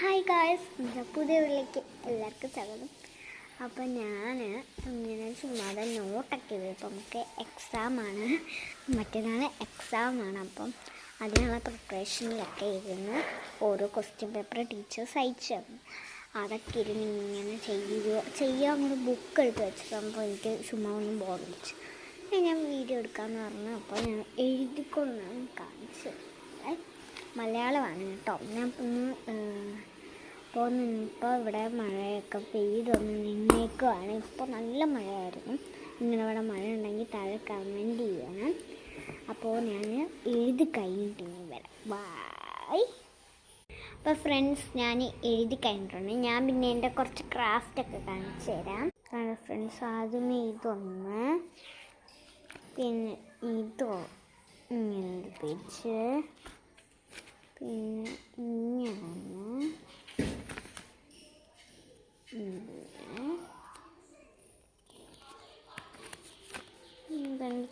Hi guys, പുതിയ വീട്ടിലേക്ക് എല്ലാവർക്കും സ്വാഗതം. അപ്പോൾ ഞാൻ ഇങ്ങനെ ചുമ്മാതെ നോട്ടൊക്കെ ചെയ്തു. ഇപ്പം നമുക്ക് എക്സാമാണ്, മറ്റന്നാൾ എക്സാമാണ്. അപ്പം അതിനുള്ള പ്രിപ്പറേഷനിലൊക്കെ ഇരുന്ന് ഓരോ ക്വസ്റ്റ്യൻ പേപ്പർ ടീച്ചേഴ്സ് അയച്ചു തന്നു. അതൊക്കെ ഇരുന്ന് ഇങ്ങനെ ചെയ്യാൻ അങ്ങോട്ട് ബുക്ക് എടുത്ത് വെച്ചിട്ടപ്പോൾ എനിക്ക് ചുമ്മാ ഒന്നും ബോറടിച്ചു. ഞാൻ വീഡിയോ എടുക്കാമെന്ന് പറഞ്ഞു. അപ്പോൾ ഞാൻ എഴുതിക്കൊണ്ടാണ് കാണിച്ചത്. മലയാളമാണ് കേട്ടോ. ഞാൻ ഇപ്പോൾ ഇവിടെ മഴയൊക്കെ പെയ്തൊന്ന് നിന്നേക്കുവാണ്. ഇപ്പോൾ നല്ല മഴയായിരുന്നു. ഇങ്ങനെ ഇവിടെ മഴ ഉണ്ടെങ്കിൽ താഴെ കമൻറ്റ് ചെയ്യണം. അപ്പോൾ ഞാൻ എഴുതി കഴിഞ്ഞിട്ട് വരാം. ബൈ. അപ്പോൾ ഫ്രണ്ട്സ്, ഞാൻ എഴുതി കഴിഞ്ഞിട്ടുണ്ട്. ഞാൻ പിന്നെ എൻ്റെ കുറച്ച് ക്രാഫ്റ്റൊക്കെ കാണിച്ചു തരാം. ഫ്രണ്ട്സ്, ആദ്യമേ ഇതൊന്ന്, പിന്നെ ഇതോ ഇങ്ങനെ പിടിച്ച്, പിന്നെ ഇങ്ങനെ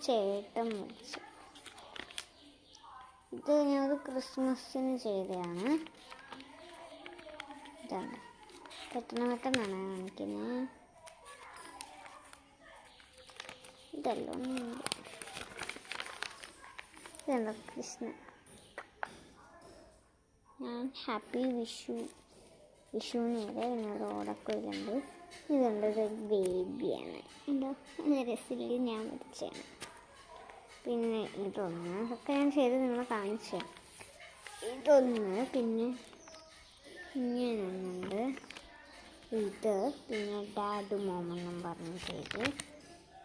ചേട്ടൻ മേടിച്ചു. ഇത് ഞാനത് ക്രിസ്മസിന് ചെയ്തതാണ്. ഇതാണ് പെട്ടെന്നാണ് കാണിക്കുന്നത്. ഇതല്ലോ ഇതല്ലോ കൃഷ്ണ. ഞാൻ ഹാപ്പി വിഷുവിന് വരെ എന്നോട് ഓടക്കുന്നുണ്ട്. ഇതുണ്ടൊരു ബേബിയാണ്. എന്തോ രസില് ഞാൻ വരച്ചാണ്. പിന്നെ ഇതൊന്ന്, അതൊക്കെ ഞാൻ ചെയ്ത് നിങ്ങളെ കാണിച്ചു. ഇതൊന്ന്, പിന്നെ ഇങ്ങനെയൊന്നുണ്ട്. ഇത് പിന്നെ ഡാഡു മോമെന്നും പറഞ്ഞ് ചെയ്ത്.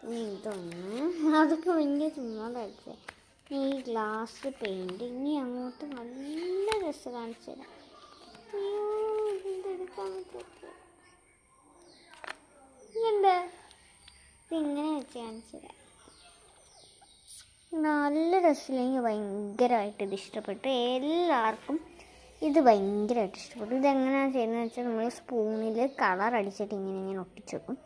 പിന്നെ ഇതൊന്ന്, അതൊക്കെ വലിയ ചുമ്മാ കഴിച്ചേ. ഈ ഗ്ലാസ് പെയിൻറ് ഇനി അങ്ങോട്ട് നല്ല രസം കാണിച്ചു തരാം. ഇങ്ങനെ വെച്ച് കാണിച്ചു തരാം. നല്ല രസമില്ല. എനിക്ക് ഭയങ്കരമായിട്ട് ഇത് ഇഷ്ടപ്പെട്ടു. എല്ലാവർക്കും ഇത് ഭയങ്കരമായിട്ട് ഇഷ്ടപ്പെട്ടു. ഇതെങ്ങനെയാണ് ചെയ്യുന്നത് വെച്ചാൽ, നമ്മൾ സ്പൂണിൽ കളർ അടിച്ചിട്ട് ഇങ്ങനെ ഒട്ടിച്ചു വെക്കും.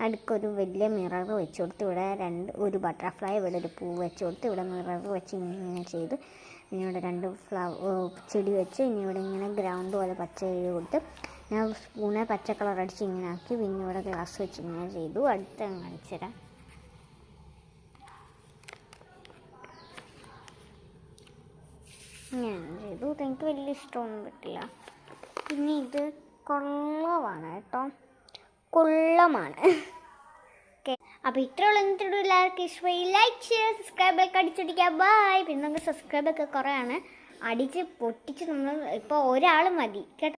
അടുക്കൊരു വലിയ മിറർ വെച്ച് കൊടുത്ത്, ഇവിടെ ഒരു ബട്ടർഫ്ലൈ, ഇവിടെ ഒരു പൂ വെച്ച് കൊടുത്ത്, ഇവിടെ മിറർ വെച്ച് ഇങ്ങനെ ചെയ്ത്, ഇനി ഇവിടെ 2 ചെടി വെച്ച്, ഇനി ഇവിടെ ഇങ്ങനെ ഗ്രൗണ്ട് പോലെ പച്ച ചെയ്ത് കൊടുത്ത്, ഞാൻ സ്പൂണെ പച്ച കളർ അടിച്ച് ഇങ്ങനെ ആക്കി, പിന്നെ ഇവിടെ ഗ്ലാസ് വെച്ച് ഇങ്ങനെ ചെയ്തു. അടുത്ത കാണിച്ചു തരാം. ഇങ്ങനെ ചെയ്തു. എനിക്ക് വലിയ ഇഷ്ടമൊന്നും പറ്റില്ല. പിന്നെ ഇത് കൊള്ളമാണ് കേട്ടോ, കൊള്ളമാണ്. അപ്പോൾ ഇത്രയുള്ള എല്ലാവർക്കും ഇഷ്ടമായി. ലൈക്ക് ചെയ്യുക, സബ്സ്ക്രൈബൊക്കെ അടിച്ചടിക്കുക. ബൈ. പിന്നെ നമുക്ക് സബ്സ്ക്രൈബൊക്കെ കുറേയാണ്, അടിച്ച് പൊട്ടിച്ച് നമ്മൾ ഇപ്പോൾ ഒരാൾ മതി കേട്ടോ.